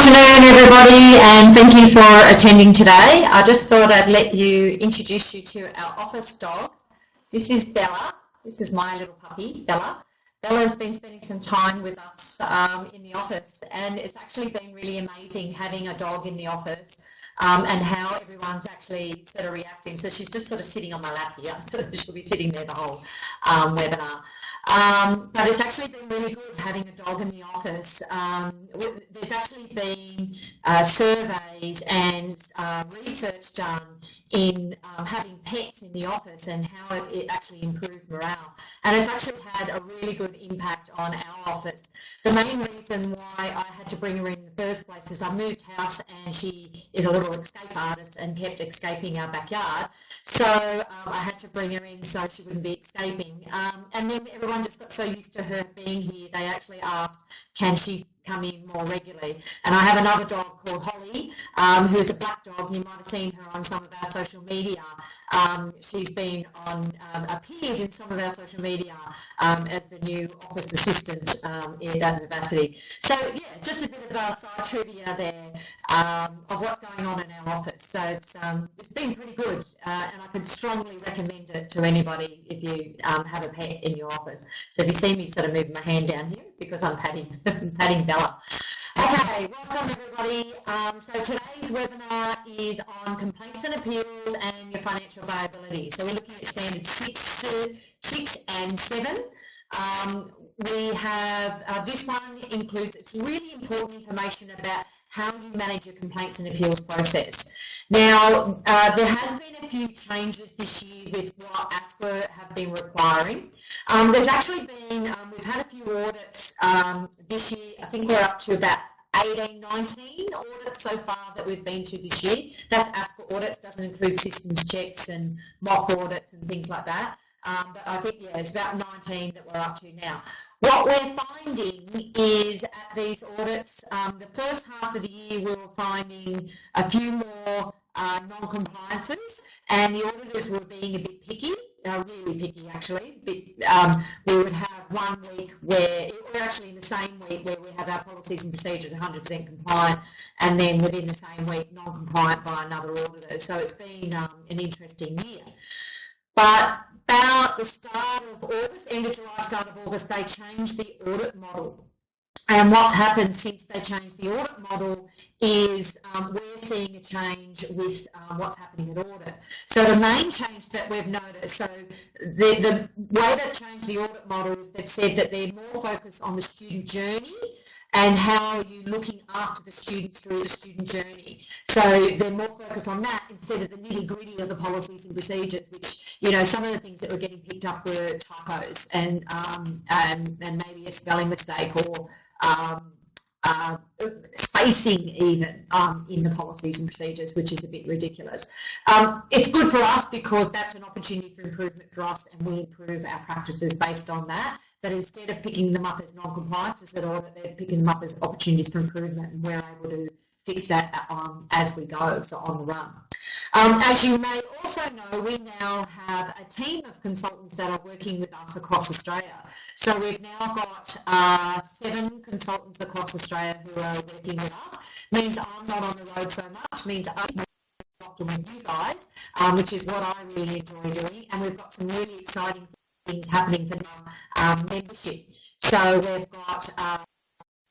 afternoon, everybody, and thank you for attending today. I just thought I'd let you introduce you to our office dog. This is Bella. This is my little puppy, Bella. Bella's been spending some time with us in the office, and it's actually been really amazing having a dog in the office and how everyone's actually sort of reacting. So she's just sort of sitting on my lap here, so she'll be sitting there the whole webinar. But it's actually been really good having a dog in the office. There's actually been surveys and research done in having pets in the office and how it actually improves morale. And it's actually had a really good impact on our office. The main reason why I had to bring her in the first place is I moved house and she is a little escape artist and kept escaping our backyard. So I had to bring her in so she wouldn't be escaping. And then everyone just got so used to her being here, they actually asked, can she come in more regularly? And I have another dog called Holly, who's a black dog. You might have seen her on some of our social media. She's been appeared in some of our social media as the new office assistant at Vivacity. So yeah, just a bit of a side trivia there of what's going on in our office. So it's been pretty good, and I could strongly recommend it to anybody if you have a pet in your office. So if you see me sort of moving my hand down here, it's because I'm patting Bella. Okay, welcome everybody. So today's webinar is on complaints and appeals and your financial viability. So we're looking at standards 6 and 7. We have, this one includes, it's really important information about how you manage your complaints and appeals process. Now, there has been a few changes this year with what ASPA have been requiring. There's actually been, we've had a few audits this year. I think we're up to about 18, 19 audits so far that we've been to this year. That's ASPA audits, doesn't include systems checks and mock audits and things like that. But I think, yeah, it's about 19 that we're up to now. What we're finding is at these audits, the first half of the year we were finding a few more non-compliances, and the auditors were being a bit picky, really picky actually. We would have 1 week where, we're actually in the same week where we have our policies and procedures 100% compliant, and then within the same week non-compliant by another auditor. So it's been an interesting year. But about the start of August, end of July, start of August, they changed the audit model. And what's happened since they changed the audit model is we're seeing a change with what's happening at audit. So the main change that we've noticed, so the way they've changed the audit model is they've said that they're more focused on the student journey and how you're looking after the student through the student journey. So they're more focused on that instead of the nitty-gritty of the policies and procedures, which, you know, some of the things that were getting picked up were typos and maybe a spelling mistake or spacing even in the policies and procedures, which is a bit ridiculous. It's good for us because that's an opportunity for improvement for us, and we improve our practices based on that. But instead of picking them up as non-compliances at audit, they're picking them up as opportunities for improvement, and we're able to fix that as we go, so on the run. As you may also know, we now have a team of consultants that are working with us across Australia. So we've now got 7 consultants across Australia who are working with us. Means I'm not on the road so much, means us often with you guys, which is what I really enjoy doing. And we've got some really exciting things happening for our membership. So we've got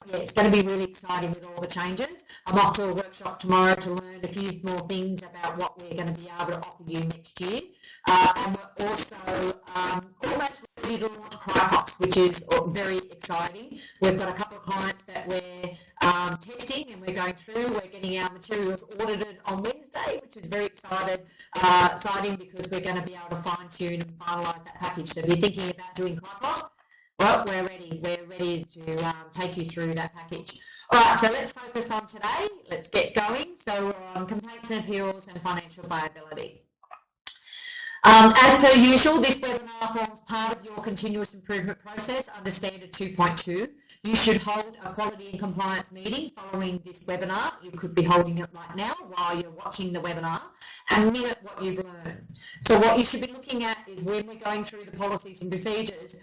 yeah, it's going to be really exciting with all the changes. I'm off to a workshop tomorrow to learn a few more things about what we're going to be able to offer you next year. And we're also almost ready to launch Cricos, which is very exciting. We've got a couple of clients that we're testing and we're going through. We're getting our materials audited on Wednesday, which is very exciting because we're going to be able to fine-tune and finalise that package. So if you're thinking about doing Cricos, well, we're ready. We're ready to take you through that package. All right, so let's focus on today. Let's get going. So we're on complaints and appeals and financial viability. As per usual, this webinar forms part of your continuous improvement process under Standard 2.2. You should hold a quality and compliance meeting following this webinar. You could be holding it right now while you're watching the webinar and minute what you've learned. So what you should be looking at is when we're going through the policies and procedures,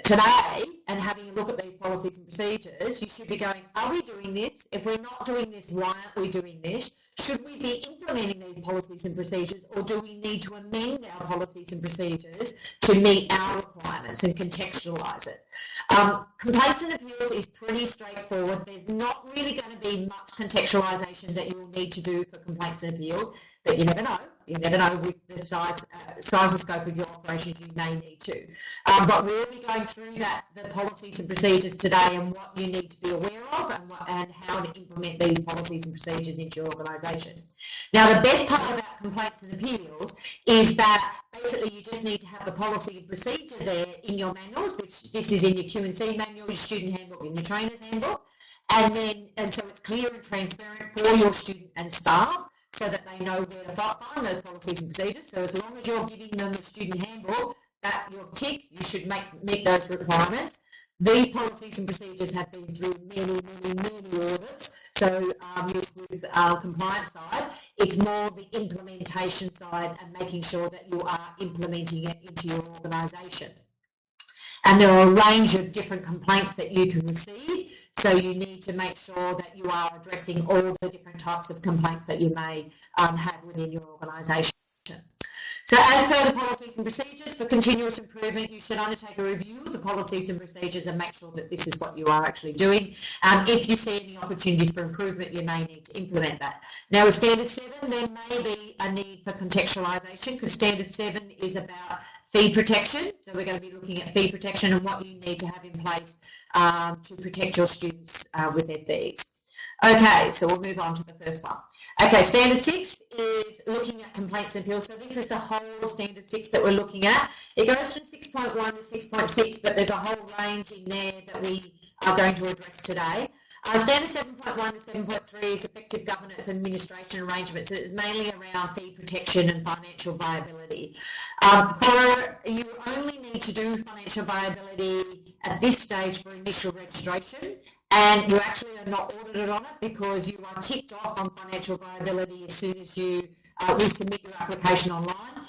today and having a look at these policies and procedures, you should be going, are we doing this? If we're not doing this, why aren't we doing this? Should we be implementing these policies and procedures, or do we need to amend our policies and procedures to meet our requirements and contextualise it? Complaints and appeals is pretty straightforward. There's not really going to be much contextualisation that you'll need to do for complaints and appeals, but you never know. You never know with the size and scope of your operations, you may need to. But we'll be going through the policies and procedures today and what you need to be aware of and how to implement these policies and procedures into your organisation. Now, the best part about complaints and appeals is that basically you just need to have the policy and procedure there in your manuals, which this is in your Q&C manual, your student handbook, and your trainer's handbook, and so it's clear and transparent for your student and staff, so that they know where to find those policies and procedures. So as long as you're giving them a student handbook, that you'll tick, you should meet those requirements. These policies and procedures have been through many audits. So with compliance side, it's more the implementation side and making sure that you are implementing it into your organisation. And there are a range of different complaints that you can receive, so you need to make sure that you are addressing all the different types of complaints that you may have within your organisation. So as per the policies and procedures for continuous improvement, you should undertake a review of the policies and procedures and make sure that this is what you are actually doing. If you see any opportunities for improvement, you may need to implement that. Now with Standard 7, there may be a need for contextualisation, because Standard 7 is about fee protection. So we're going to be looking at fee protection and what you need to have in place to protect your students with their fees. Okay, so we'll move on to the first one. Okay, Standard 6 is looking at complaints and appeals. So this is the whole Standard 6 that we're looking at. It goes from 6.1 to 6.6, but there's a whole range in there that we are going to address today. Standard 7.1 to 7.3 is effective governance and administration arrangements. It's mainly around fee protection and financial viability. You only need to do financial viability at this stage for initial registration, and you actually are not audited on it because you are ticked off on financial viability as soon as you we submit your application online.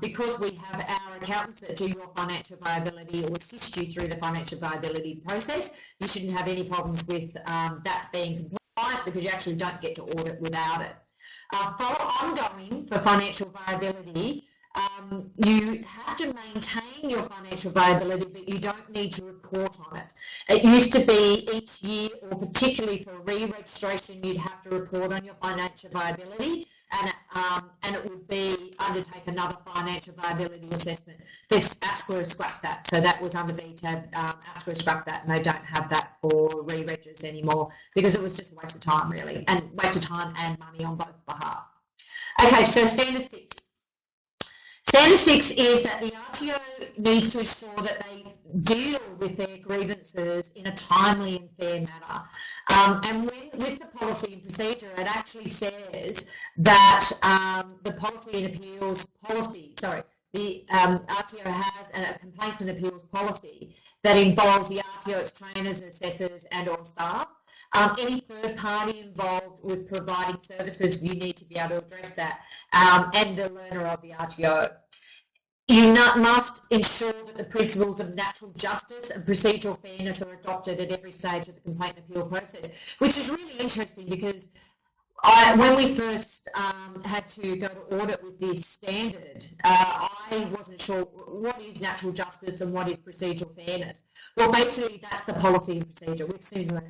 Because we have our accountants that do your financial viability or assist you through the financial viability process, you shouldn't have any problems with that being compliant, because you actually don't get to audit without it. For financial viability, you have to maintain your financial viability, but you don't need to report on it. It used to be each year, or particularly for re-registration, you'd have to report on your financial viability, and it would be undertake another financial viability assessment. ASQA has scrapped that, so that was under VTAB. ASQA scrapped that, and they don't have that for re-registers anymore, because it was just a waste of time, really, and waste of time and money on both behalf. Okay, so Standard 6. Standard 6 is that the RTO needs to ensure that they deal with their grievances in a timely and fair manner. And with the policy and procedure, it actually says that the policy and appeals policy, the RTO has a complaints and appeals policy that involves the RTO, its trainers, assessors, and all staff. Any third party involved with providing services, you need to be able to address that, and the learner of the RTO. You must ensure that the principles of natural justice and procedural fairness are adopted at every stage of the complaint and appeal process, which is really interesting, because when we first had to go to audit with this standard, I wasn't sure what is natural justice and what is procedural fairness. Well, basically, that's the policy and procedure. We've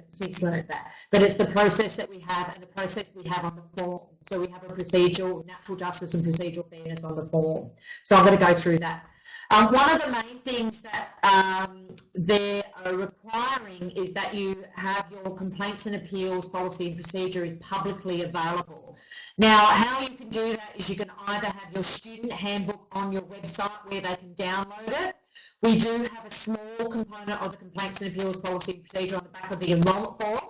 since learned that. But it's the process that we have, and the process we have on the form. So we have a procedural, natural justice and procedural fairness on the form. So I'm going to go through that. One of the main things that they are requiring is that you have your complaints and appeals policy and procedure is publicly available. Now, how you can do that is you can either have your student handbook on your website where they can download it. We do have a small component of the complaints and appeals policy and procedure on the back of the enrolment form.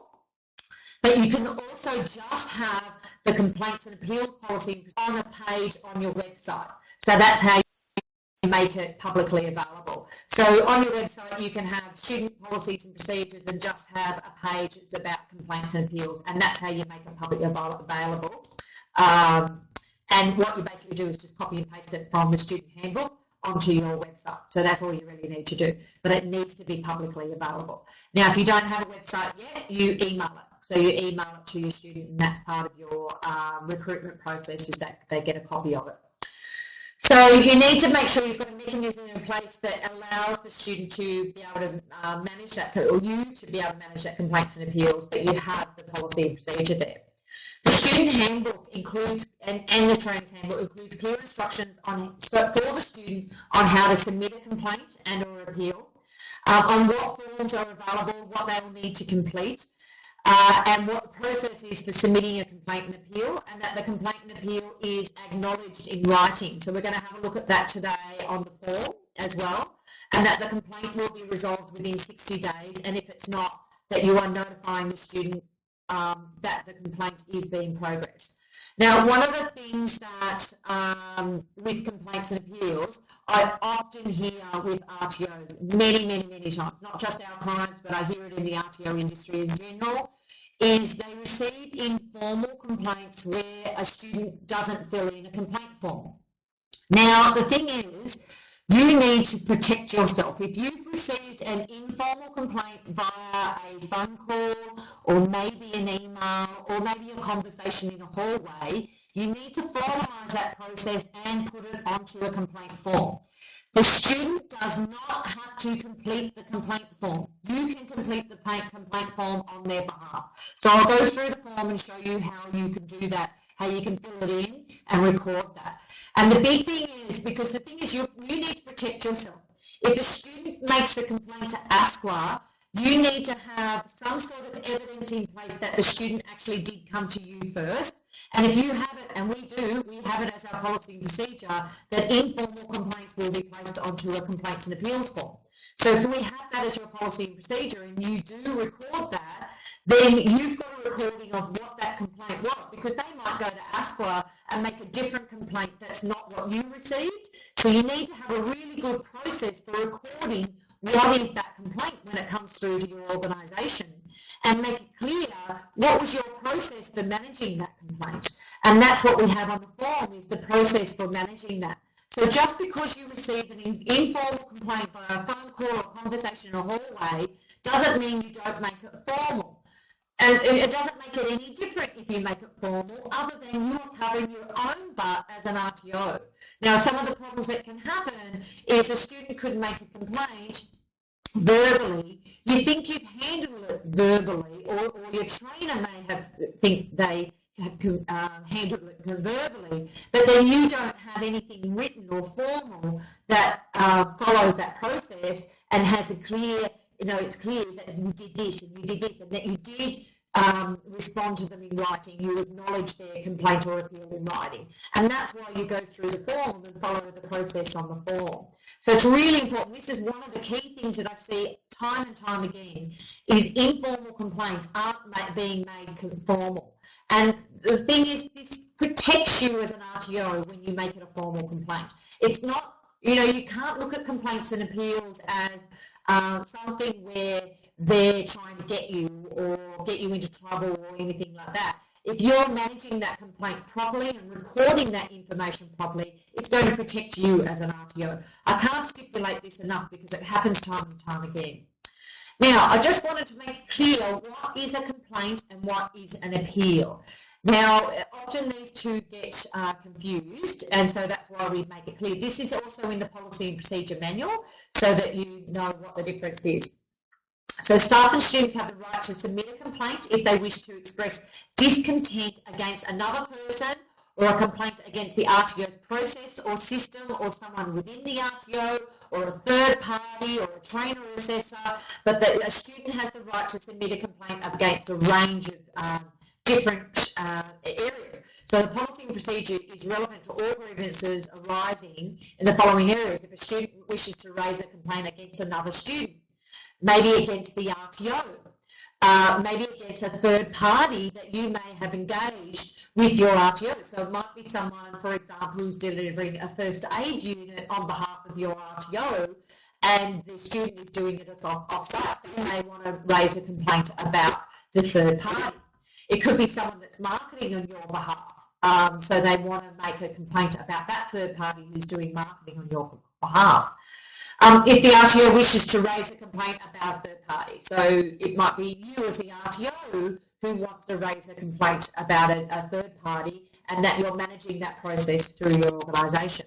But you can also just have the complaints and appeals policy on a page on your website. So that's how you make it publicly available. So on your website, you can have student policies and procedures and just have a page that's about complaints and appeals, and that's how you make it publicly available. And what you basically do is just copy and paste it from the student handbook onto your website. So that's all you really need to do, but it needs to be publicly available. Now, if you don't have a website yet, you email it. So you email it to your student, and that's part of your recruitment process, is that they get a copy of it. So you need to make sure you've got a mechanism in place that allows the student to be able to manage that, or you to be able to manage that complaints and appeals, but you have the policy and procedure there. The student handbook includes, and the trainer's handbook includes clear instructions for the student on how to submit a complaint and or appeal, on what forms are available, what they will need to complete, and what the process is for submitting a complaint and appeal, and that the complaint and appeal is acknowledged in writing. So we're going to have a look at that today on the form as well, and that the complaint will be resolved within 60 days, and if it's not, that you are notifying the student that the complaint is being progressed. Now, one of the things that with complaints and appeals, I often hear with RTOs many times, not just our clients, but I hear it in the RTO industry in general, is they receive informal complaints where a student doesn't fill in a complaint form. Now, the thing is, you need to protect yourself. If you've received an informal complaint via a phone call, or maybe an email, or maybe a conversation in a hallway, you need to formalise that process and put it onto a complaint form. The student does not have to complete the complaint form. You can complete the complaint form on their behalf. So I'll go through the form and show you how you can do that, how you can fill it in and record that. And the big thing is, because the thing is, you need to protect yourself. If a student makes a complaint to ASQA, you need to have some sort of evidence in place that the student actually did come to you first. And if you have it, and we do, we have it as our policy and procedure, that informal complaints will be placed onto a complaints and appeals form. So if we have that as your policy and procedure, and you do record that, then you've got a recording of what that complaint was, because they might go to ASQA and make a different complaint that's not what you received. So you need to have a really good process for recording what is that complaint when it comes through to your organisation, and make it clear what was your process for managing that complaint. And that's what we have on the form, is the process for managing that. So just because you receive an informal complaint by a phone call or conversation in a hallway doesn't mean you don't make it formal. And it doesn't make it any different if you make it formal, other than you are covering your own butt as an RTO. Now, some of the problems that can happen is a student could make a complaint verbally. You think you've handled it verbally, or your trainer may think they have handled it verbally, but then you don't have anything written or formal that follows that process and has a clear, it's clear that you did this and you did this, and that you did respond to them in writing, you acknowledge their complaint or appeal in writing. And that's why you go through the form and follow the process on the form. So it's really important. This is one of the key things that I see time and time again, is informal complaints aren't being made formal. And the thing is, this protects you as an RTO when you make it a formal complaint. It's not, you can't look at complaints and appeals as something where they're trying to get you or get you into trouble or anything like that. If you're managing that complaint properly and recording that information properly, it's going to protect you as an RTO. I can't stipulate this enough because it happens time and time again. Now, I just wanted to make it clear what is a complaint and what is an appeal. Now, often these two get confused, and so that's why we make it clear. This is also in the policy and procedure manual, so that you know what the difference is. So staff and students have the right to submit a complaint if they wish to express discontent against another person, or a complaint against the RTO's process or system, or someone within the RTO, or a third party, or a trainer or assessor, but that a student has the right to submit a complaint against a range of different areas. So the policy and procedure is relevant to all grievances arising in the following areas. If a student wishes to raise a complaint against another student, maybe against the RTO, maybe against a third party that you may have engaged with your RTO. So it might be someone, for example, who's delivering a first aid unit on behalf of your RTO, and the student is doing it as off-site, and they want to raise a complaint about the third party. It could be someone that's marketing on your behalf, so they want to make a complaint about that third party who's doing marketing on your behalf. If the RTO wishes to raise a complaint about a third party, so it might be you as the RTO who wants to raise a complaint about a third party, and that you're managing that process through your organisation.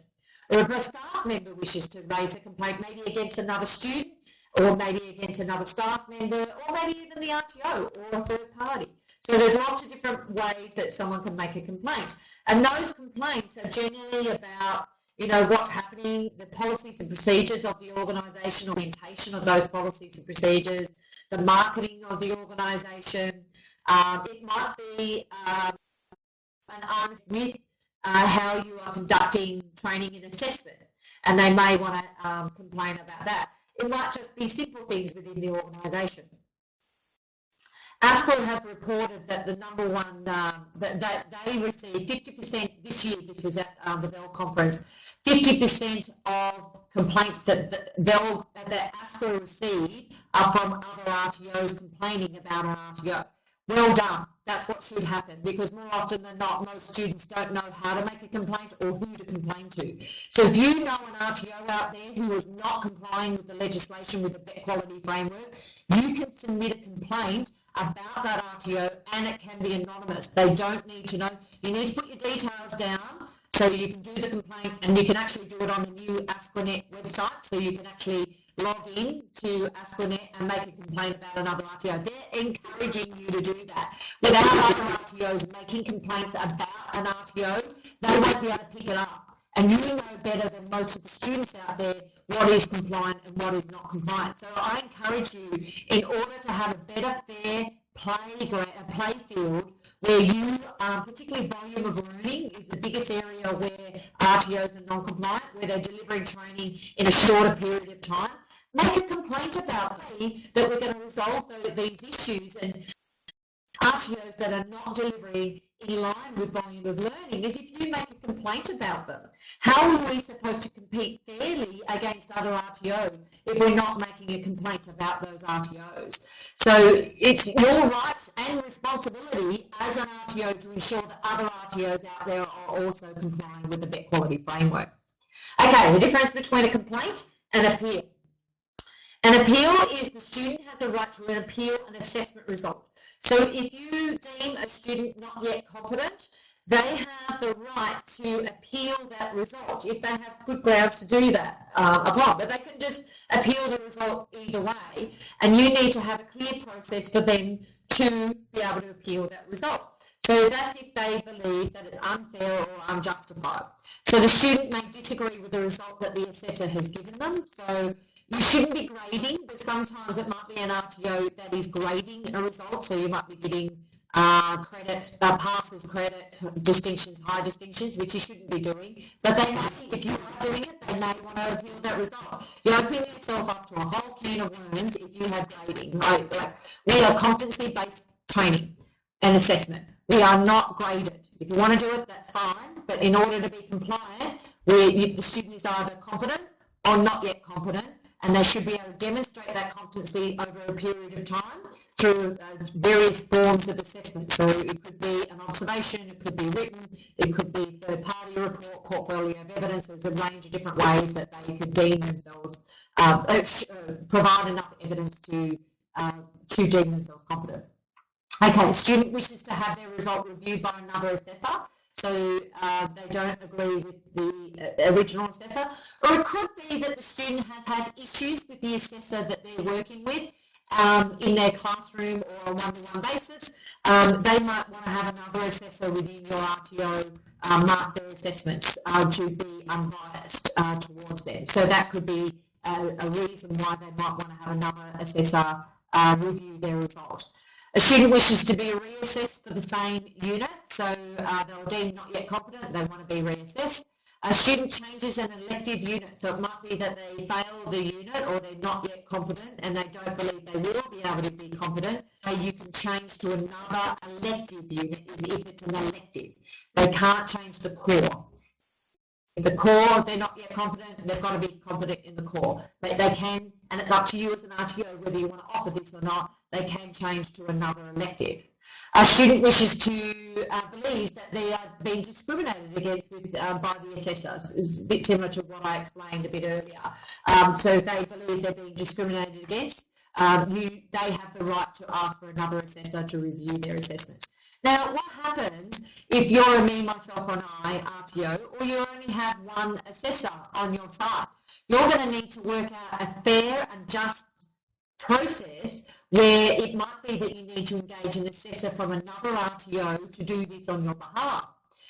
Or if a staff member wishes to raise a complaint maybe against another student, or maybe against another staff member, or maybe even the RTO or a third party. So there's lots of different ways that someone can make a complaint. And those complaints are generally about, you know, what's happening, the policies and procedures of the organisation, orientation of those policies and procedures, the marketing of the organisation. It might be an argument with how you are conducting training and assessment, and they may want to complain about that. It might just be simple things within the organisation. ASCL have reported that the number one, that they received 50% this year, this was at the Bell conference, 50% of complaints that ASCL received are from other RTOs complaining about an RTO. Well done. That's what should happen, because more often than not, most students don't know how to make a complaint or who to complain to. So if you know an RTO out there who is not complying with the legislation with the vet quality framework, you can submit a complaint about that RTO, and it can be anonymous. They don't need to know. You need to put your details down so you can do the complaint, and you can actually do it on the new ASCL.net website, so you can actually log in to ASCL.net and make a complaint about another RTO. They're encouraging you to do that. Without other RTOs making complaints about an RTO, they won't be able to pick it up. And you know better than most of the students out there what is compliant and what is not compliant. So I encourage you, in order to have a better, fair play field where you, particularly volume of learning is the biggest area where RTOs are non-compliant, where they're delivering training in a shorter period of time. Make a complaint about that we're going to resolve these issues, and RTOs that are not delivering in line with volume of learning is if you make a complaint about them. How are we supposed to compete fairly against other RTOs if we're not making a complaint about those RTOs? So it's your right and responsibility as an RTO to ensure that other RTOs out there are also complying with the vet quality framework. Okay, the difference between a complaint and appeal. An appeal is the student has a right to an appeal an assessment result. So if you deem a student not yet competent, they have the right to appeal that result if they have good grounds to do that upon. But they can just appeal the result either way, and you need to have a clear process for them to be able to appeal that result. So that's if they believe that it's unfair or unjustified. So the student may disagree with the result that the assessor has given them. So you shouldn't be grading, but sometimes it might be an RTO that is grading a result. So you might be getting credits, passes credits, distinctions, high distinctions, which you shouldn't be doing. But they may, if you are doing it, they may want to appeal that result. You're opening yourself up to a whole can of worms if you have grading. Right? Like, we are competency-based training and assessment. We are not graded. If you want to do it, that's fine. But in order to be compliant, the student is either competent or not yet competent, and they should be able to demonstrate that competency over a period of time through various forms of assessment. So it could be an observation, it could be written, it could be third-party report, portfolio of evidence. There's a range of different ways that they could deem themselves, provide enough evidence to deem themselves competent. Okay, the student wishes to have their result reviewed by another assessor, so they don't agree with the original assessor. Or it could be that the student has had issues with the assessor that they're working with in their classroom or a one-to-one basis. They might want to have another assessor within your RTO mark their assessments to be unbiased towards them. So that could be a reason why they might want to have another assessor review their result. A student wishes to be reassessed for the same unit, so they're deemed not yet competent, they want to be reassessed. A student changes an elective unit, so it might be that they fail the unit or they're not yet competent and they don't believe they will be able to be competent. So you can change to another elective unit as if it's an elective. They can't change the core. If the core, they're not yet competent, they've got to be competent in the core. But they can, and it's up to you as an RTO whether you want to offer this or not. they can change to another elective. A student wishes to believes that they are being discriminated against by the assessors. Is a bit similar to what I explained a bit earlier. So if they believe they're being discriminated against, they have the right to ask for another assessor to review their assessments. Now, what happens if you're a me, myself, and I RTO, or you only have one assessor on your site? You're going to need to work out a fair and just process where it might be that you need to engage an assessor from another RTO to do this on your behalf.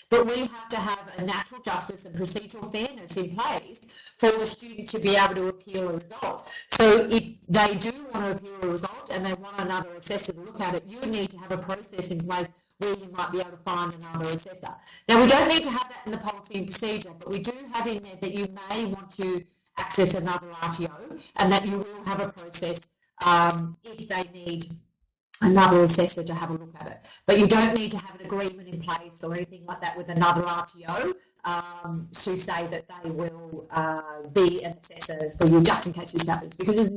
But we have to have a natural justice and procedural fairness in place for the student to be able to appeal a result. So if they do want to appeal a result and they want another assessor to look at it, you need to have a process in place where you might be able to find another assessor. Now, we don't need to have that in the policy and procedure, but we do have in there that you may want to access another RTO and that you will have a process if they need another assessor to have a look at it. But you don't need to have an agreement in place or anything like that with another RTO to say that they will be an assessor for you just in case this happens, because it's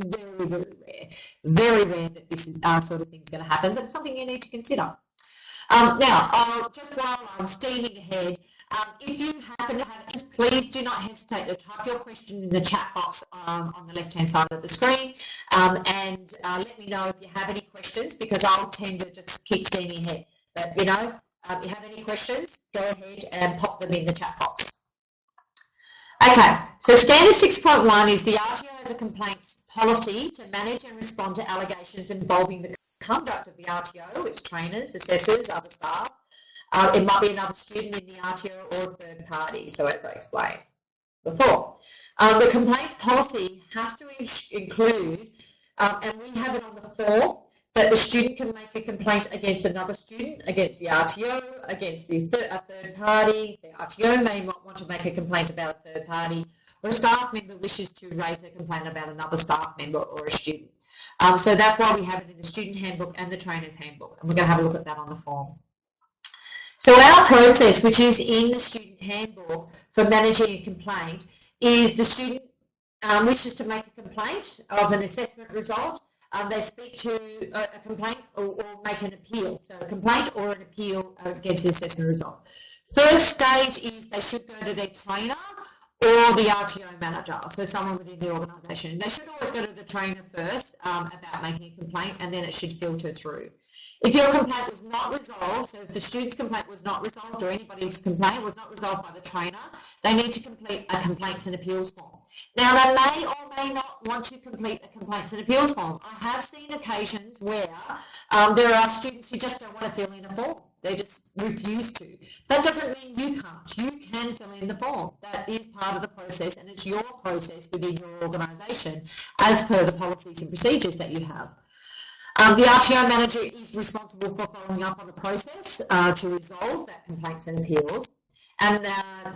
very rare that this sort of thing is going to happen, but it's something you need to consider. Now, just while I'm steaming ahead, if you happen to have, please do not hesitate to type your question in the chat box on the left-hand side of the screen, and let me know if you have any questions, because I'll tend to just keep steaming ahead. But, you know, if you have any questions, go ahead and pop them in the chat box. Okay, so Standard 6.1 is the RTO has a complaints policy to manage and respond to allegations involving the conduct of the RTO, its trainers, assessors, other staff. It might be another student in the RTO or a third party, so as I explained before. The complaints policy has to include, and we have it on the form, that the student can make a complaint against another student, against the RTO, against a third party. The RTO may not want to make a complaint about a third party, or a staff member wishes to raise a complaint about another staff member or a student. So that's why we have it in the student handbook and the trainer's handbook, and we're going to have a look at that on the form. So our process, which is in the student handbook for managing a complaint, is the student wishes to make a complaint of an assessment result. They speak to a complaint or make an appeal. So a complaint or an appeal against the assessment result. First stage is they should go to their trainer or the RTO manager, so someone within the organisation. They should always go to the trainer first about making a complaint, and then it should filter through. If your complaint was not resolved, so if the student's complaint was not resolved or anybody's complaint was not resolved by the trainer, they need to complete a complaints and appeals form. Now, they may or may not want to complete a complaints and appeals form. I have seen occasions where there are students who just don't want to fill in a form. They just refuse to. That doesn't mean you can't. You can fill in the form. That is part of the process, and it's your process within your organisation as per the policies and procedures that you have. The RTO manager is responsible for following up on the process to resolve that complaints and appeals, and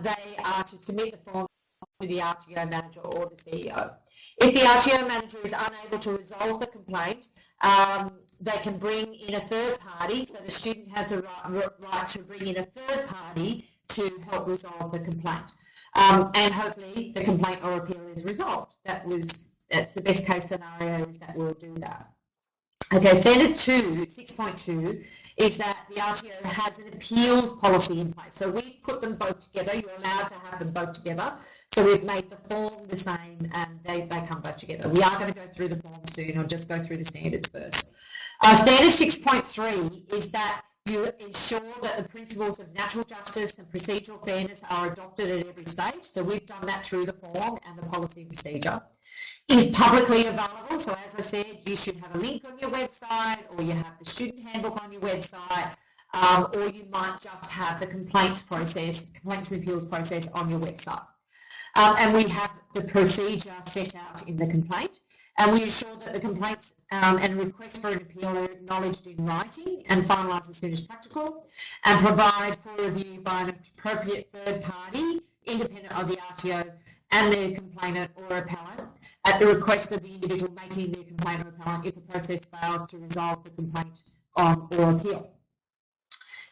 they are to submit the form to the RTO manager or the CEO. If the RTO manager is unable to resolve the complaint, they can bring in a third party, so the student has a right to bring in a third party to help resolve the complaint. And hopefully the complaint or appeal is resolved. That's the best case scenario, is that we'll do that. Okay, Standard 6.2 is that the RTO has an appeals policy in place. So we put them both together. You're allowed to have them both together. So we've made the form the same, and they come both together. We are going to go through the form soon. I'll just go through the standards first. Standard 6.3 is that you ensure that the principles of natural justice and procedural fairness are adopted at every stage. So we've done that through the form and the policy and procedure. Is publicly available, so as I said, you should have a link on your website, or you have the student handbook on your website, or you might just have the complaints and appeals process on your website. And we have the procedure set out in the complaint, and we ensure that the complaints and requests for an appeal are acknowledged in writing and finalised as soon as practical, and provide for review by an appropriate third party, independent of the RTO and the complainant or appellant, at the request of the individual making the complaint or appellant if the process fails to resolve the complaint or appeal.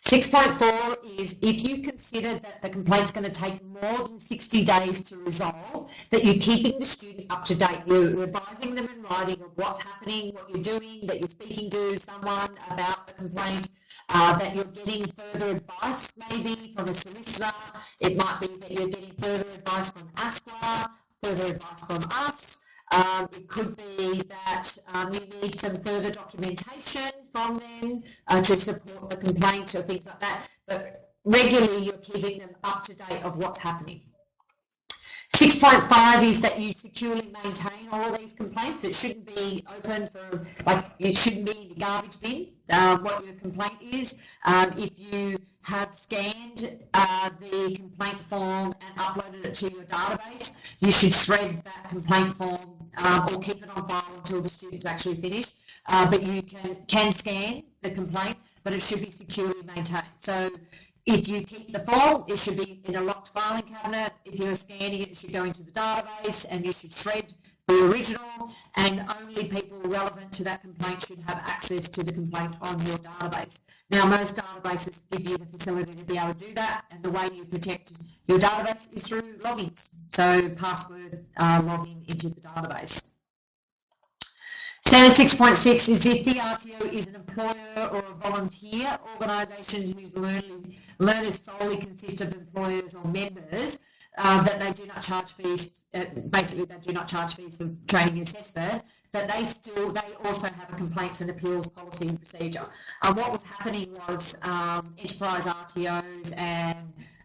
6.4 is if you consider that the complaint's going to take more than 60 days to resolve, that you're keeping the student up to date. You're advising them in writing of what's happening, what you're doing, that you're speaking to someone about the complaint, that you're getting further advice maybe from a solicitor. It might be that you're getting further advice from ASPLA, further advice from us. It could be that you need some further documentation from them to support the complaint or things like that, but regularly you're keeping them up to date of what's happening. 6.5 is that you securely maintain all of these complaints. It shouldn't be open for, like, it shouldn't be in the garbage bin, what your complaint is. If you have scanned the complaint form and uploaded it to your database, you should shred that complaint form or keep it on file until the student's actually finished. But you can scan the complaint, but it should be securely maintained. So if you keep the form, it should be in a locked filing cabinet. If you're scanning it, it should go into the database, and you should shred the original, and only people relevant to that complaint should have access to the complaint on your database. Now, most databases give you the facility to be able to do that, and the way you protect your database is through logins. So password login into the database. Standard 6.6 is if the RTO is an employer or a volunteer organisation whose learners solely consist of employers or members, that they do not charge fees, basically they do not charge fees for training and assessment, that they also have a complaints and appeals policy and procedure. What was happening was enterprise RTOs and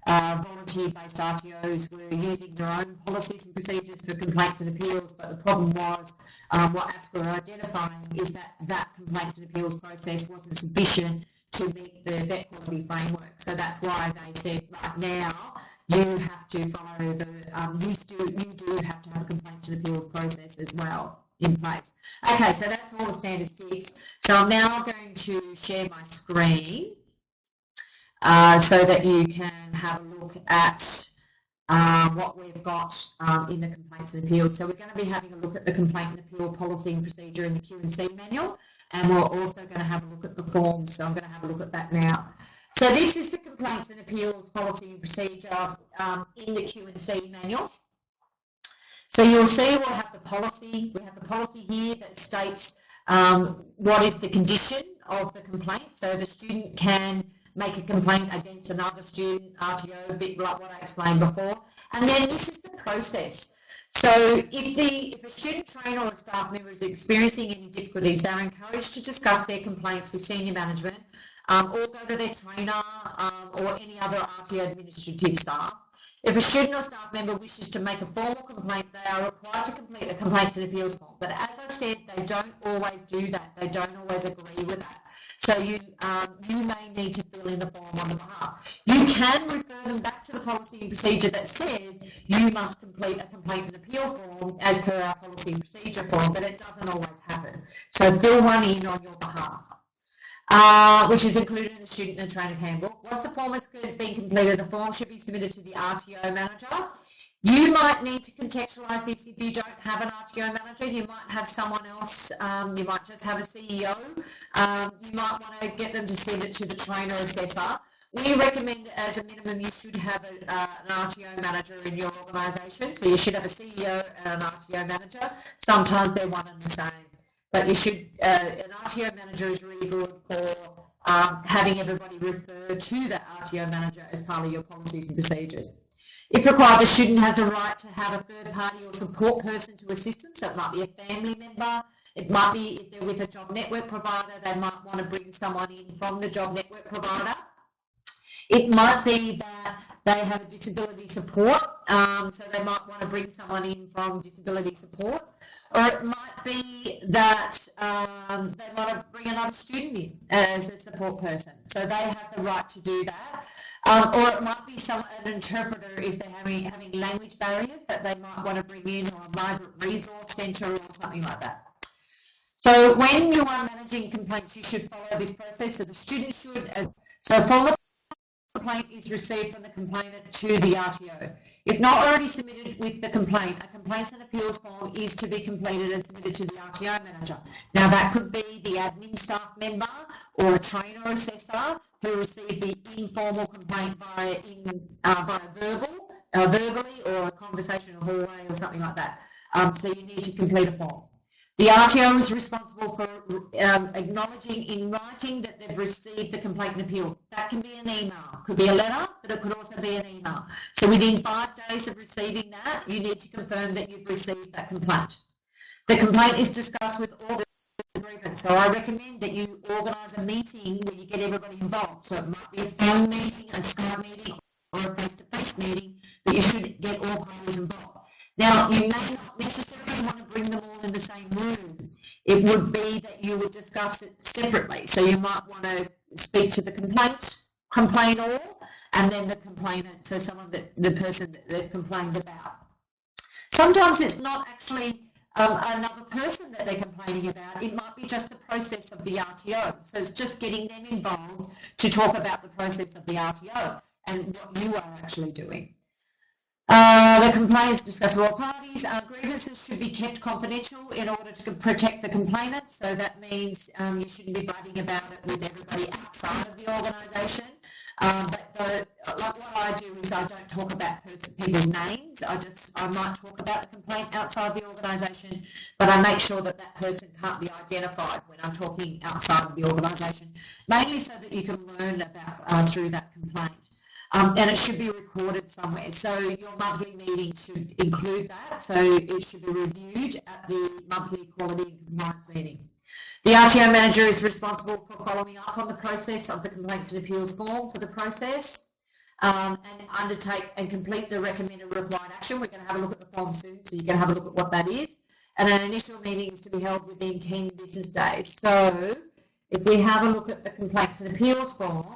volunteer-based RTOs were using their own policies and procedures for complaints and appeals, but the problem was what ASPLA were identifying is that complaints and appeals process wasn't sufficient to meet the vet quality framework. So that's why they said, right now, you have to follow the, you do have to have a complaints and appeals process as well in place. Okay, so that's all the standard 6. So I'm now going to share my screen so that you can have a look at what we've got in the complaints and appeals. So we're going to be having a look at the complaint and appeal policy and procedure in the Q&C manual, and we're also going to have a look at the forms. So I'm going to have a look at that now. So this is the complaints and appeals policy and procedure in the Q&C manual. So you'll see we'll have the policy. We have the policy here that states what is the condition of the complaint. So the student can make a complaint against another student, RTO, a bit like what I explained before. And then this is the process. So if a student, trainer or a staff member is experiencing any difficulties, they're encouraged to discuss their complaints with senior management or go to their trainer or any other RTO administrative staff. If a student or staff member wishes to make a formal complaint, they are required to complete the complaints and appeals form. But as I said, they don't always do that. They don't always agree with that. So you may need to fill in the form on the behalf. You can refer them back to the policy and procedure that says you must complete a complaint and appeal form as per our policy and procedure form, but it doesn't always happen. So fill one in on your behalf, which is included in the student and trainer's handbook. Once the form has been completed, the form should be submitted to the RTO manager. You might need to contextualise this if you don't have an RTO manager. You might have someone else. You might just have a CEO. You might want to get them to send it to the trainer assessor. We recommend that as a minimum you should have an RTO manager in your organisation. So you should have a CEO and an RTO manager. Sometimes they're one and the same. But you should, an RTO manager is really good for having everybody refer to that RTO manager as part of your policies and procedures. If required, the student has a right to have a third party or support person to assist them. So it might be a family member. It might be if they're with a job network provider, they might want to bring someone in from the job network provider. It might be that they have a disability support, so they might want to bring someone in from disability support. Or it might be that they want to bring another student in as a support person. So they have the right to do that. Or it might be an interpreter if they're having language barriers that they might want to bring in, or a migrant resource centre or something like that. So when you are managing complaints, you should follow this process. So the student should, so formal complaint is received from the complainant to the RTO. If not already submitted with the complaint, a complaints and appeals form is to be completed and submitted to the RTO manager. Now that could be the admin staff member, or a trainer assessor who received the informal complaint via verbally or a conversation in the hallway or something like that. So you need to complete a form. The RTO is responsible for acknowledging in writing that they've received the complaint and appeal. That can be an email, could be a letter, but it could also be an email. So within 5 days of receiving that, you need to confirm that you've received that complaint. The complaint is discussed with all the grievance. So I recommend that you organise a meeting where you get everybody involved. So it might be a phone meeting, a Skype meeting, or a face-to-face meeting, but you should get all parties involved. Now, you may not necessarily want to bring them all in the same room. It would be that you would discuss it separately. So you might want to speak to the complainor, and then the complainant, so the person that they've complained about. Sometimes it's not actually another person that they're complaining about. It might be just the process of the RTO. So it's just getting them involved to talk about the process of the RTO and what you are actually doing. The complaints discuss with all parties. Grievances should be kept confidential in order to protect the complainant. So that means you shouldn't be bragging about it with everybody outside of the organisation. Like what I do is I don't talk about people's names. I might talk about the complaint outside the organisation, but I make sure that that person can't be identified when I'm talking outside of the organisation, mainly so that you can learn about through that complaint. And it should be recorded somewhere. So your monthly meeting should include that. So it should be reviewed at the monthly quality and compliance meeting. The RTO manager is responsible for following up on the process of the complaints and appeals form for the process and undertake and complete the recommended required action. We're going to have a look at the form soon, so you're going to have a look at what that is. And an initial meeting is to be held within 10 business days. So if we have a look at the complaints and appeals form,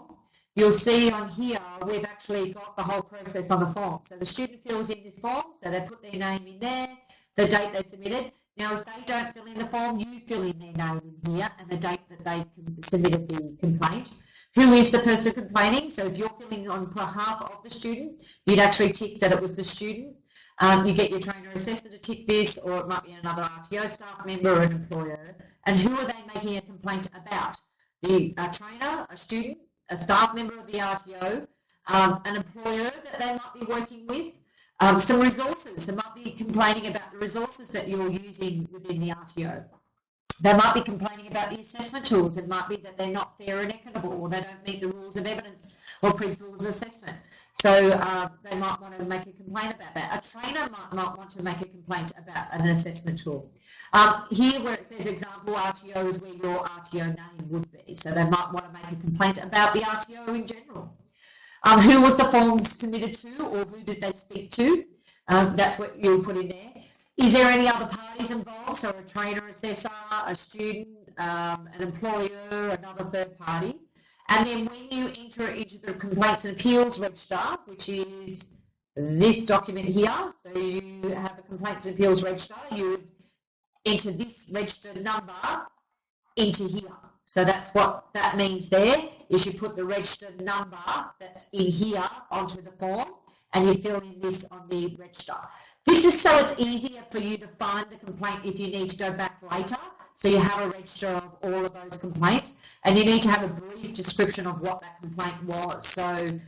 you'll see on here we've actually got the whole process on the form. So the student fills in this form, so they put their name in there, the date they submitted. Now if they don't fill in the form, you fill in their name in here and the date that they submitted the complaint. Who is the person complaining? So if you're filling on behalf of the student, you'd actually tick that it was the student. You get your trainer assessor to tick this, or it might be another RTO staff member or an employer. And who are they making a complaint about? The trainer, a student, a staff member of the RTO, an employer that they might be working with, some resources. They might be complaining about the resources that you're using within the RTO. They might be complaining about the assessment tools. It might be that they're not fair and equitable, or they don't meet the rules of evidence or principles of assessment. So they might want to make a complaint about that. A trainer might not want to make a complaint about an assessment tool. Here where it says example RTO is where your RTO name would be. So they might want to make a complaint about the RTO in general. Who was the form submitted to, or who did they speak to? That's what you'll put in there. Is there any other parties involved? So a trainer, assessor, a student, an employer, another third party. And then when you enter it into the Complaints and Appeals Register, which is this document here, so you have a Complaints and Appeals Register, you would enter this register number into here. So that's what that means there, is you put the register number that's in here onto the form, and you fill in this on the register. This is so it's easier for you to find the complaint if you need to go back later. So you have a register of all of those complaints, and you need to have a brief description of what that complaint was. So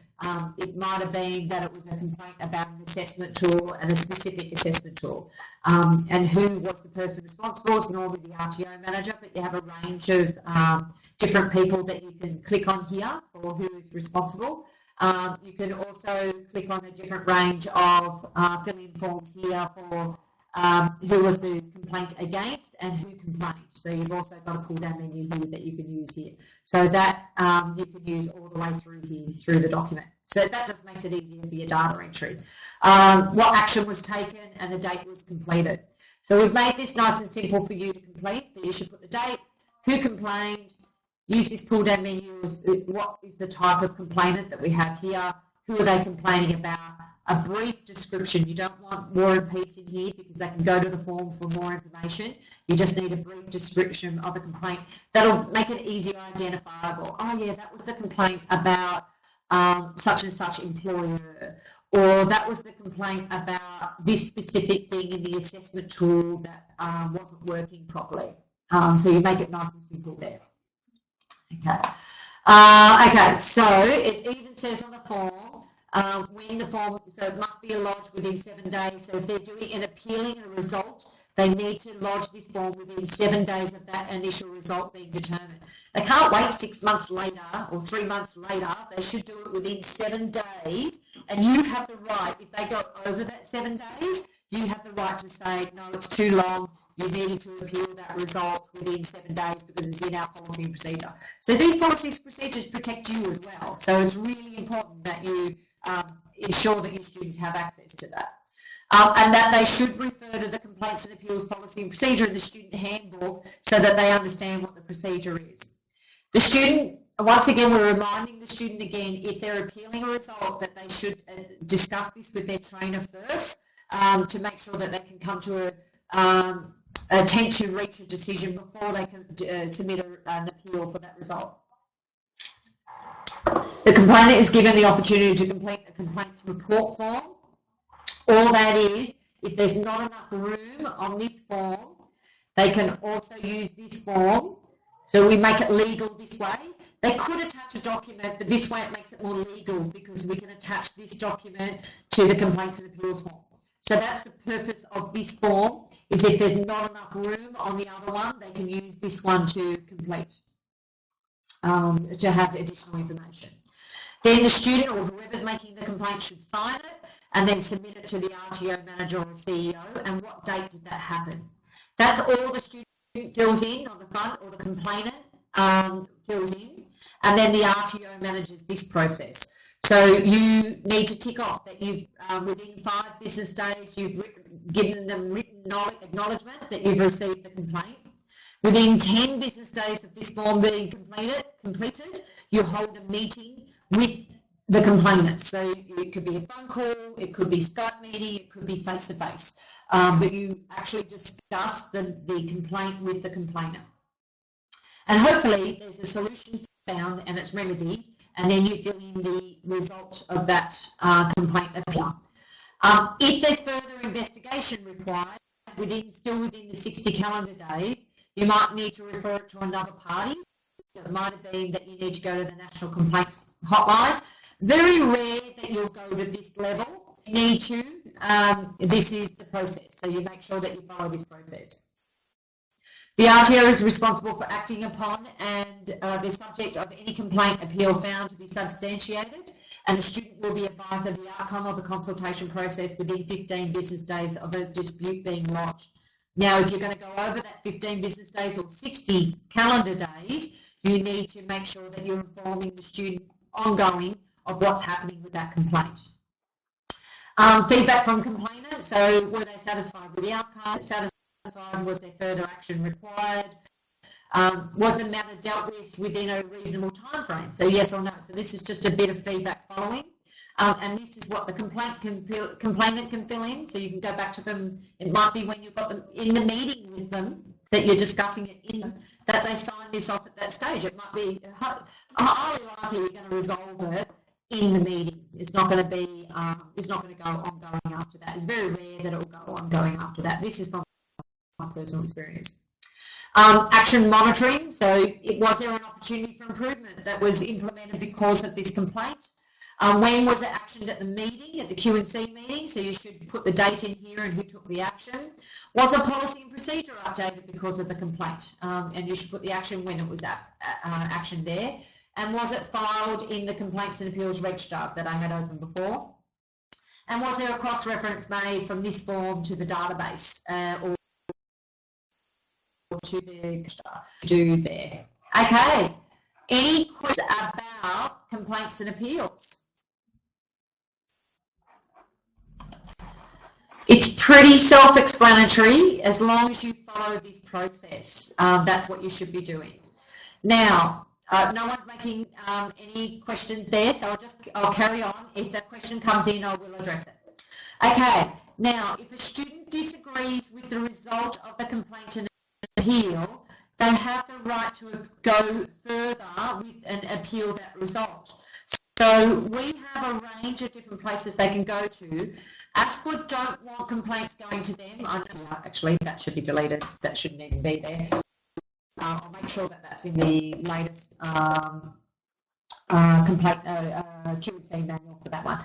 it might have been that it was a complaint about an assessment tool and a specific assessment tool. And who was the person responsible? It's normally the RTO manager, but you have a range of different people that you can click on here for who is responsible. You can also click on a different range of fill-in forms here for who was the complaint against and who complained. So you've also got a pull-down menu here that you can use here. So that you can use all the way through here, through the document. So that just makes it easier for your data entry. What action was taken and the date was completed. So we've made this nice and simple for you to complete, but you should put the date, who complained, use this pull-down menu, what is the type of complainant that we have here, who are they complaining about, a brief description. You don't want War and Peace in here because they can go to the form for more information. You just need a brief description of the complaint. That'll make it easier identifiable. Oh yeah, that was the complaint about such and such employer, or that was the complaint about this specific thing in the assessment tool that wasn't working properly. So you make it nice and simple there. Okay. Okay, so it even says on the form, when the form, so it must be lodged within 7 days. So if they're doing an appealing a result, they need to lodge this form within 7 days of that initial result being determined. They can't wait 6 months later or 3 months later. They should do it within 7 days. And you have the right, if they go over that 7 days, you have the right to say, no, it's too long. You needed to appeal that result within 7 days because it's in our policy and procedure. So these policies and procedures protect you as well. So it's really important that you ensure that your students have access to that. And that they should refer to the complaints and appeals policy and procedure in the student handbook so that they understand what the procedure is. The student, once again, we're reminding the student again, if they're appealing a result, that they should discuss this with their trainer first to make sure that they can come to attempt to reach a decision before they can submit an appeal for that result. The complainant is given the opportunity to complete a complaints report form. All that is, if there's not enough room on this form, they can also use this form. So we make it legal this way. They could attach a document, but this way it makes it more legal because we can attach this document to the complaints and appeals form. So that's the purpose of this form, is if there's not enough room on the other one, they can use this one to complete, to have additional information. Then the student or whoever's making the complaint should sign it and then submit it to the RTO manager or CEO. And what date did that happen? That's all the student fills in on the front, or the complainant fills in, and then the RTO manages this process. So you need to tick off that you've, within 5 business days, you've given them written acknowledgement that you've received the complaint. Within 10 business days of this form being completed, you hold a meeting with the complainant. So it could be a phone call, it could be Skype meeting, it could be face-to-face. But you actually discuss the complaint with the complainant. And hopefully there's a solution found and it's remedied, and then you fill in the result of that complaint appeal. If there's further investigation required, still within the 60 calendar days, you might need to refer it to another party. So it might have been that you need to go to the National Complaints Hotline. Very rare that you'll go to this level. You need to. This is the process, so you make sure that you follow this process. The RTO is responsible for acting upon and the subject of any complaint appeal found to be substantiated, and a student will be advised of the outcome of the consultation process within 15 business days of a dispute being lodged. Now, if you're going to go over that 15 business days or 60 calendar days, you need to make sure that you're informing the student ongoing of what's happening with that complaint. Feedback from complainant, so were they satisfied with the outcome? Satisfied, was there further action required? Was the matter dealt with within a reasonable time frame? So yes or no. So this is just a bit of feedback following. And this is what the complainant can fill in. So you can go back to them. It might be when you've got them in the meeting with them that you're discussing it in them, that they sign this off at that stage. It might be highly likely you're going to resolve it in the meeting. It's not going to be, it's not going to go ongoing after that. It's very rare that it will go ongoing after that. This is from my personal experience. Action monitoring. So was there an opportunity for improvement that was implemented because of this complaint? When was it actioned at the meeting, at the Q&C meeting? So you should put the date in here and who took the action. Was a policy and procedure updated because of the complaint? And you should put the action when it was actioned there. And was it filed in the Complaints and Appeals Register that I had open before? And was there a cross-reference made from this form to the database or to the do there? Okay. Any questions about complaints and appeals? It's pretty self-explanatory as long as you follow this process. That's what you should be doing. Now, no one's making any questions there, so I'll carry on. If that question comes in, I will address it. Okay, now if a student disagrees with the result of the complaint and appeal, they have the right to go further with and appeal that result. So we have a range of different places they can go to. ASPOD don't want complaints going to them. Actually, that should be deleted. That shouldn't even be there. I'll make sure that that's in the latest complaint Q&C manual for that one.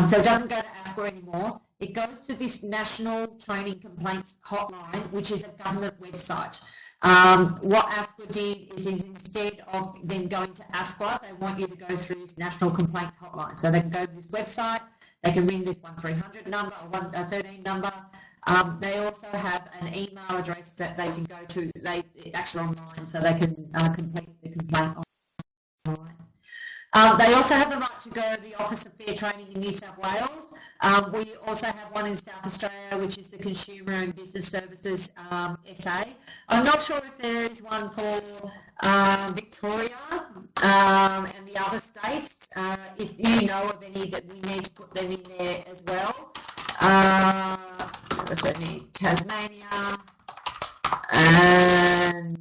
So it doesn't go to ASQA anymore. It goes to this National Training Complaints Hotline, which is a government website. What ASQA did is instead of them going to ASQA, they want you to go through this National Complaints Hotline. So they can go to this website, they can ring this 1300 number or 113 number. They also have an email address that they can go to. It's actually online, so they can complete the complaint online. They also have the right to go to the Office of Fair Training in New South Wales. We also have one in South Australia, which is the Consumer and Business Services SA. I'm not sure if there is one for Victoria and the other states. If you know of any, that we need to put them in there as well. Certainly Tasmania and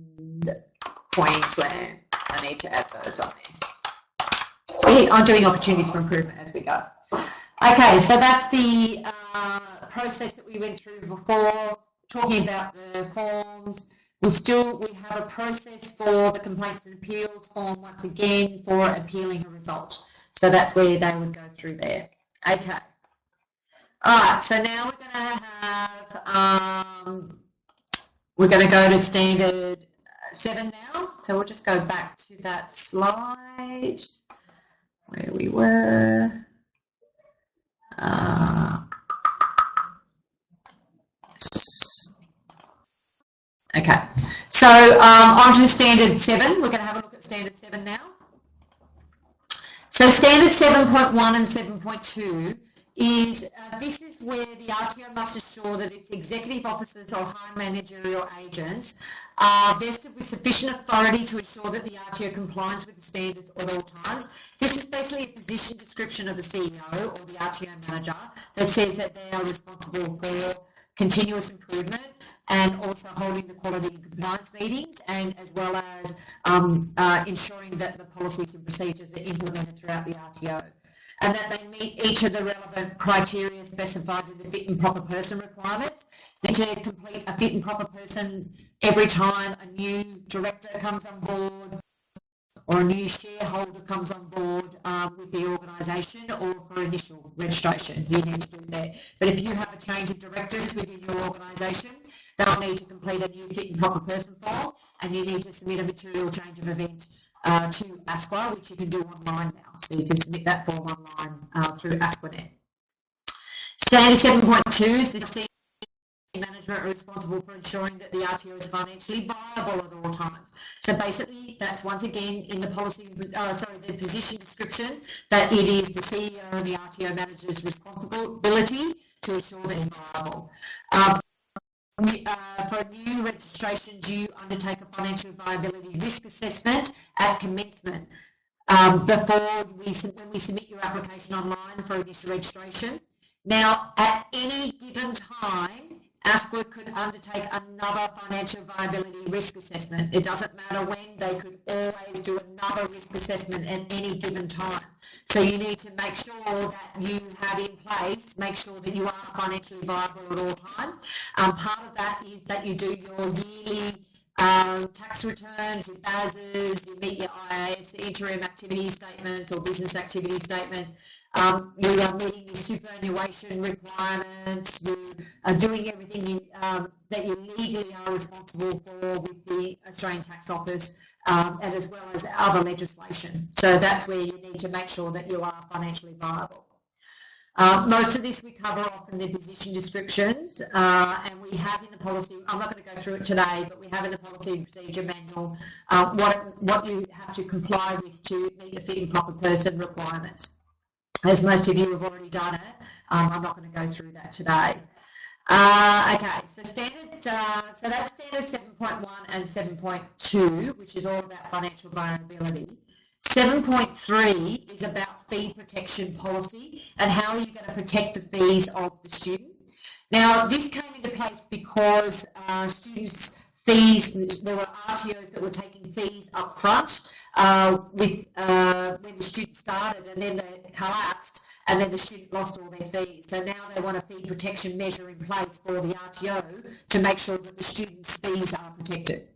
Queensland. I need to add those on there. See, I'm doing opportunities for improvement as we go. Okay, so that's the process that we went through before, talking about the forms. We have a process for the complaints and appeals form once again for appealing a result. So that's where they would go through there. Okay. All right, so now we're going to go to standard 7 now. So we'll just go back to that slide where we were. Okay, so on to standard 7. We're going to have a look at standard 7 now. So standard 7.1 and 7.2 is this is where the RTO must assure that its executive officers or high managerial agents are vested with sufficient authority to ensure that the RTO complies with the standards at all times. This is basically a position description of the CEO or the RTO manager that says that they are responsible for continuous improvement and also holding the quality and compliance meetings, and as well as ensuring that the policies and procedures are implemented throughout the RTO, and that they meet each of the relevant criteria specified in the fit and proper person requirements. They need to complete a fit and proper person every time a new director comes on board or a new shareholder comes on board with the organisation, or for initial registration. You need to do that. But if you have a change of directors within your organisation, they'll need to complete a new fit and proper person form, and you need to submit a material change of event to ASQA, which you can do online now. So you can submit that form online through ASQANet. Standard 7.2 is the senior management are responsible for ensuring that the RTO is financially viable at all times. So basically, that's once again in the policy, the position description, that it is the CEO and the RTO manager's responsibility to ensure that it's viable. For new registrations, you undertake a financial viability risk assessment at commencement when we submit your application online for initial registration. Now, at any given time, ASQA could undertake another financial viability risk assessment. It doesn't matter when, they could always do another risk assessment at any given time. So you need to make sure that you have in place, make sure that you are financially viable at all times. Part of that is that you do your yearly tax returns, your BASs, you meet your IAS interim activity statements or business activity statements. You are meeting your superannuation requirements. You are doing everything that you legally are responsible for with the Australian Tax Office, and as well as other legislation. So that's where you need to make sure that you are financially viable. Most of this we cover off in the position descriptions, and we have in the policy, I'm not going to go through it today, but we have in the policy and procedure manual what you have to comply with to meet the fit and proper person requirements. As most of you have already done it, I'm not going to go through that today. Okay, so that's standard 7.1 and 7.2, which is all about financial viability. 7.3 is about fee protection policy and how are you going to protect the fees of the student. Now, this came into place because students' fees, there were RTOs that were taking fees up front when the student started, and then they collapsed, and then the student lost all their fees. So now they want a fee protection measure in place for the RTO to make sure that the students' fees are protected.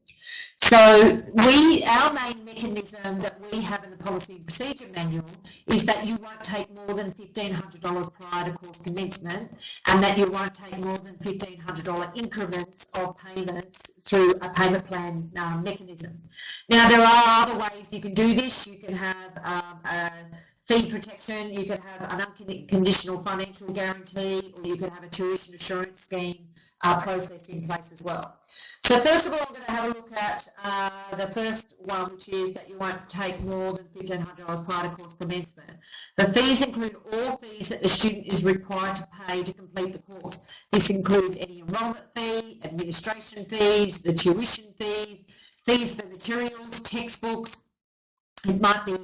So our main mechanism that we have in the policy and procedure manual is that you won't take more than $1,500 prior to course commencement, and that you won't take more than $1,500 increments of payments through a payment plan mechanism. Now, there are other ways you can do this. You can have a fee protection, you could have an unconditional financial guarantee, or you could have a tuition assurance scheme process in place as well. So first of all, I'm going to have a look at the first one, which is that you won't take more than $1,500 prior to course commencement. The fees include all fees that the student is required to pay to complete the course. This includes any enrolment fee, administration fees, the tuition fees, fees for materials, textbooks. It might be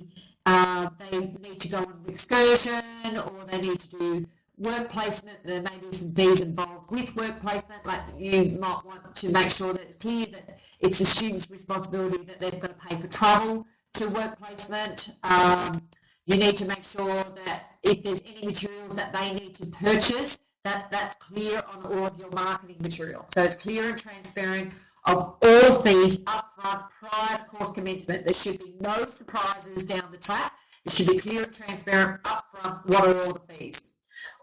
they need to go on an excursion, or they need to do work placement. There may be some fees involved with work placement, like you might want to make sure that it's clear that it's the student's responsibility that they've got to pay for travel to work placement. You need to make sure that if there's any materials that they need to purchase, that's clear on all of your marketing material. So it's clear and transparent of all fees upfront prior to course commencement. There should be no surprises down the track. It should be clear and transparent upfront what are all the fees.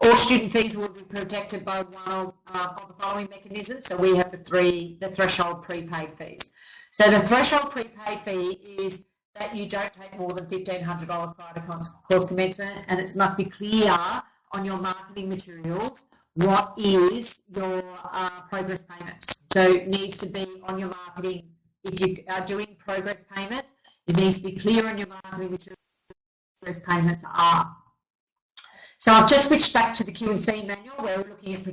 All student fees will be protected by one of the following mechanisms. So we have the threshold prepaid fees. So the threshold prepaid fee is that you don't take more than $1,500 prior to course commencement, and it must be clear on your marketing materials what is your progress payments. So it needs to be on your marketing. If you are doing progress payments, it needs to be clear on your marketing materials what progress payments are. So I've just switched back to the Q&C manual where we're looking at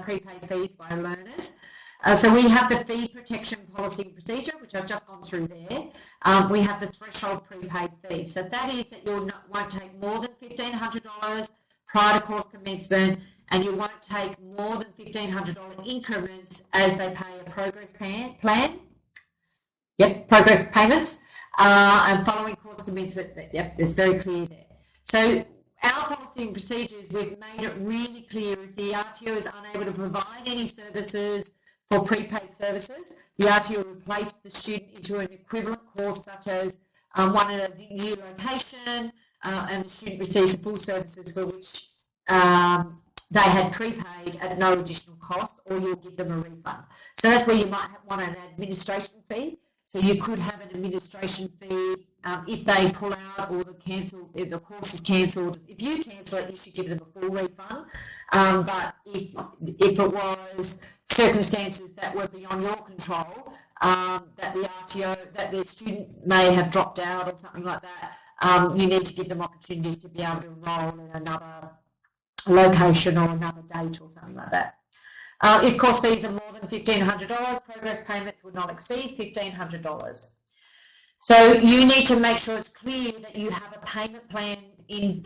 prepaid fees by learners. So we have the fee protection policy and procedure, which I've just gone through there. We have the threshold prepaid fee. So that is that you won't take more than $1,500 prior to course commencement, and you won't take more than $1,500 increments as they pay a progress plan. Yep, progress payments. And following course commencement, yep, it's very clear there. So our policy and procedures, we've made it really clear if the RTO is unable to provide any services for prepaid services, the RTO will replace the student into an equivalent course such as one at a new location, and the student receives the full services for which they had prepaid at no additional cost, or you'll give them a refund. So that's where you might want an administration fee. So you could have an administration fee if they pull out or if the course is cancelled. If you cancel it, you should give them a full refund. But if it was circumstances that were beyond your control, that the RTO, that the student may have dropped out or something like that, you need to give them opportunities to be able to enrol in another location or another date or something like that. If course fees are more than $1,500, progress payments would not exceed $1,500. So you need to make sure it's clear that you have a payment plan in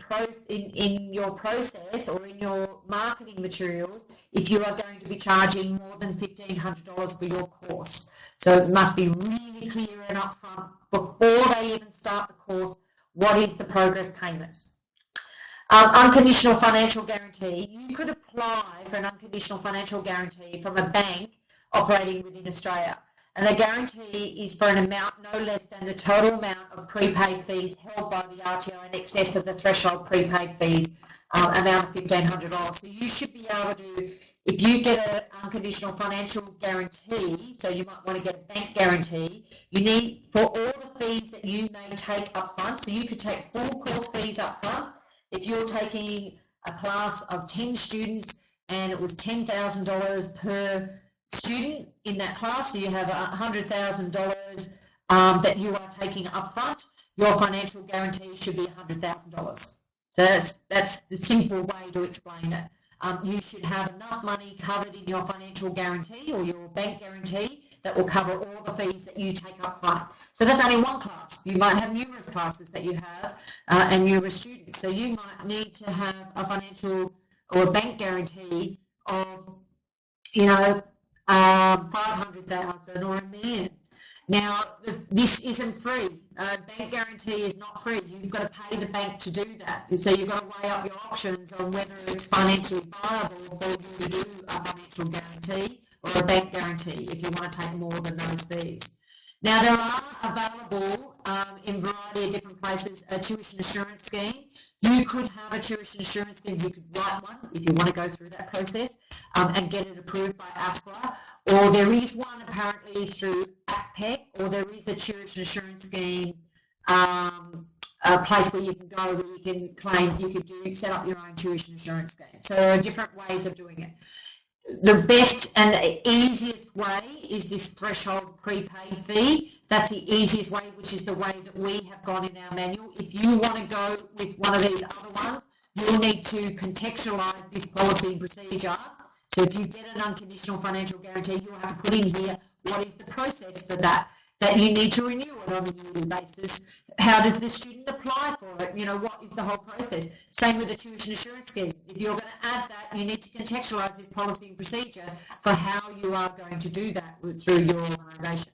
your process or in your marketing materials if you are going to be charging more than $1,500 for your course. So it must be really clear and upfront before they even start the course what is the progress payments. Unconditional financial guarantee. You could apply for an unconditional financial guarantee from a bank operating within Australia. And the guarantee is for an amount no less than the total amount of prepaid fees held by the RTO in excess of the threshold prepaid fees amount of $1,500. So you should be able to, if you get an unconditional financial guarantee, so you might want to get a bank guarantee, you need, for all the fees that you may take up front, so you could take full course fees up front. If you're taking a class of 10 students and it was $10,000 per student in that class, so you have $100,000 that you are taking up front, your financial guarantee should be $100,000. So that's the simple way to explain it. You should have enough money covered in your financial guarantee or your bank guarantee that will cover all the fees that you take up front. So that's only one class. You might have numerous classes that you have and numerous students. So you might need to have a financial or a bank guarantee of, you know, 500,000 or $1 million. Now, this isn't free. Bank guarantee is not free. You've got to pay the bank to do that. And so you've got to weigh up your options on whether it's financially viable for you to do a financial guarantee or a bank guarantee if you want to take more than those fees. Now, there are available in a variety of different places a tuition assurance scheme. You could have a tuition assurance scheme. You could write one if you want to go through that process and get it approved by ASPRA. Or there is one apparently through ACPEC, or there is a tuition assurance scheme, a place where you can go where you can claim, you could set up your own tuition assurance scheme. So there are different ways of doing it. The best and the easiest way is this threshold prepaid fee. That's the easiest way, which is the way that we have gone in our manual. If you want to go with one of these other ones, you'll need to contextualise this policy and procedure. So if you get an unconditional financial guarantee, you'll have to put in here what is the process for that you need to renew it on a yearly basis. How does the student apply for it? You know, what is the whole process? Same with the tuition assurance scheme. If you're going to add that, you need to contextualise this policy and procedure for how you are going to do that through your organisation.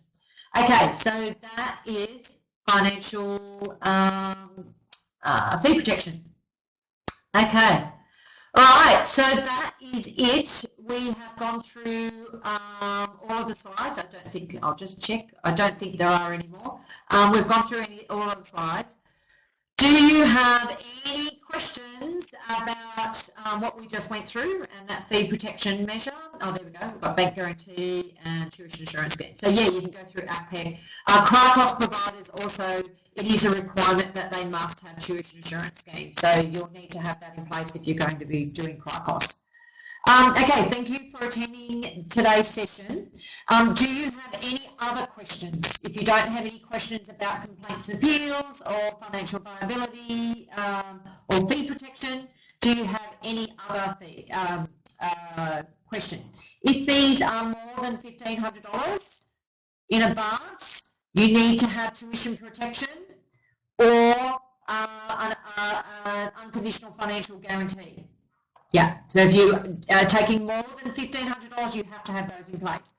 Okay, so that is financial fee protection. Okay. All right, so that is it. We have gone through all of the slides. I'll just check. I don't think there are any more. We've gone through all of the slides. Do you have any questions about what we just went through and that fee protection measure? Oh, there we go. We've got bank guarantee and tuition assurance scheme. So yeah, you can go through ACPEC. Cry cost providers also, it is a requirement that they must have tuition assurance scheme. So you'll need to have that in place if you're going to be doing cry costs. Okay, thank you for attending today's session. Do you have any other questions? If you don't have any questions about complaints and appeals or financial viability or fee protection, do you have any other questions? If fees are more than $1,500 in advance, you need to have tuition protection or an unconditional financial guarantee. Yeah, so if you are taking more than $1,500, you have to have those in place.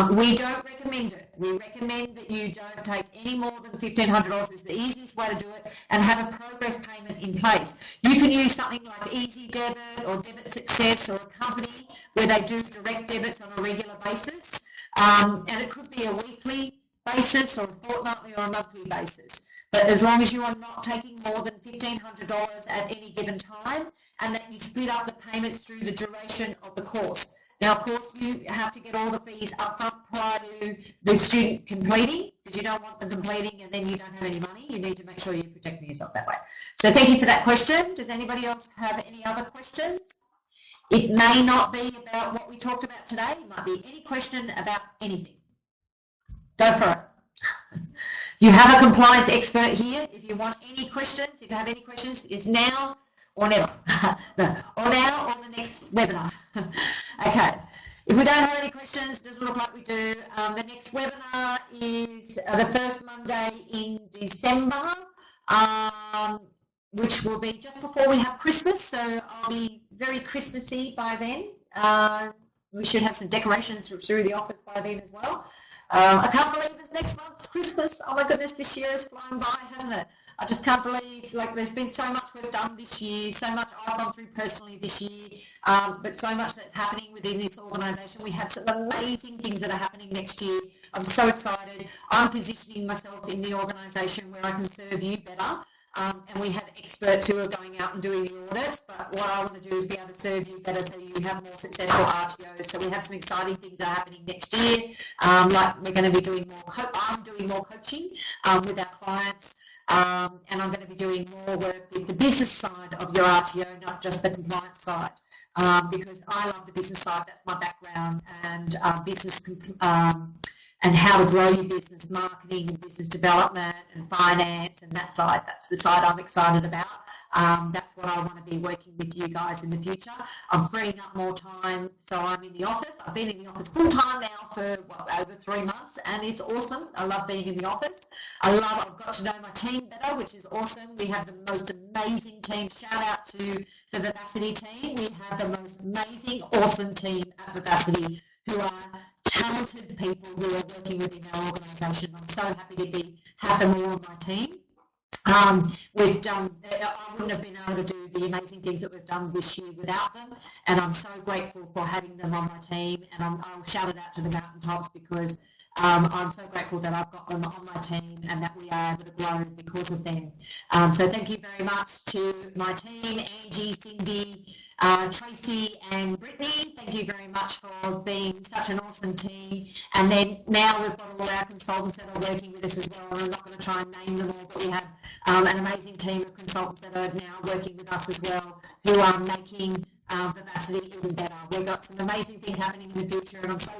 We don't recommend it. We recommend that you don't take any more than $1,500. It's the easiest way to do it, and have a progress payment in place. You can use something like Easy Debit or Debit Success or a company where they do direct debits on a regular basis, and it could be a weekly basis or a fortnightly or a monthly basis. But as long as you are not taking more than $1,500 at any given time, and that you split up the payments through the duration of the course. Now, of course, you have to get all the fees up front prior to the student completing, because you don't want them completing and then you don't have any money. You need to make sure you're protecting yourself that way. So thank you for that question. Does anybody else have any other questions? It may not be about what we talked about today. It might be any question about anything. Go for it. You have a compliance expert here. If you want any questions, if you have any questions, it's now or never. No, or now or the next webinar. Okay. If we don't have any questions, doesn't look like we do. The next webinar is the first Monday in December, which will be just before we have Christmas. So I'll be very Christmassy by then. We should have some decorations through the office by then as well. I can't believe it's next month's Christmas. Oh my goodness, this year has flown by, hasn't it? I just can't believe, like, there's been so much we've done this year, so much I've gone through personally this year, but so much that's happening within this organisation. We have some amazing things that are happening next year. I'm so excited. I'm positioning myself in the organisation where I can serve you better. And we have experts who are going out and doing the audits, but what I want to do is be able to serve you better so you have more successful RTOs. So we have some exciting things that are happening next year, like we're going to be doing more, I'm doing more coaching with our clients, and I'm going to be doing more work with the business side of your RTO, not just the compliance side, because I love the business side. That's my background, and business and how to grow your business, marketing and business development and finance and that side. That's the side I'm excited about. That's what I want to be working with you guys in the future. I'm freeing up more time, so I'm in the office. I've been in the office full time now for over 3 months, and it's awesome. I love being in the office. I've got to know my team better, which is awesome. We have the most amazing team. Shout out to the Vivacity team. We have the most amazing, awesome team at Vivacity who are talented people who are working within our organisation. I'm so happy to have them all on my team. I wouldn't have been able to do the amazing things that we've done this year without them, and I'm so grateful for having them on my team, and I'll shout it out to the mountaintops because I'm so grateful that I've got them on my team and that we are able to grow because of them. So thank you very much to my team, Angie, Cindy, Tracy and Brittany. Thank you very much for being such an awesome team. And then now we've got all our consultants that are working with us as well. And I'm not going to try and name them all, but we have an amazing team of consultants that are now working with us as well, who are making Vivacity even better. We've got some amazing things happening in the future, and I'm so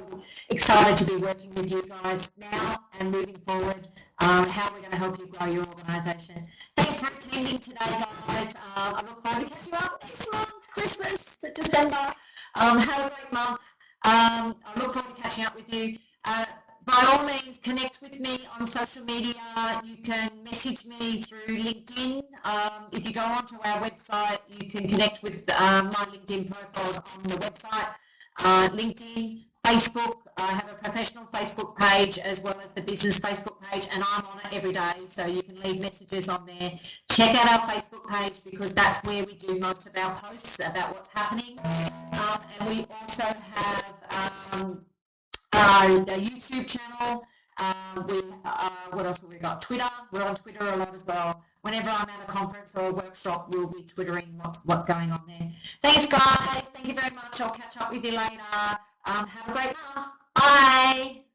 excited to be working with you guys now and moving forward, how we're going to help you grow your organisation. Thanks for attending today, guys. I look forward to catching up next month, Christmas, December. Have a great month. I look forward to catching up with you. By all means, connect with me on social media. You can message me through LinkedIn. If you go onto our website, you can connect with my LinkedIn profiles on the website. LinkedIn, Facebook, I have a professional Facebook page as well as the business Facebook page, and I'm on it every day, so you can leave messages on there. Check out our Facebook page because that's where we do most of our posts about what's happening. And we also have a YouTube channel. What else have we got? Twitter. We're on Twitter a lot as well. Whenever I'm at a conference or a workshop, we'll be twittering what's going on there. Thanks, guys. Thank you very much. I'll catch up with you later. Have a great month. Bye.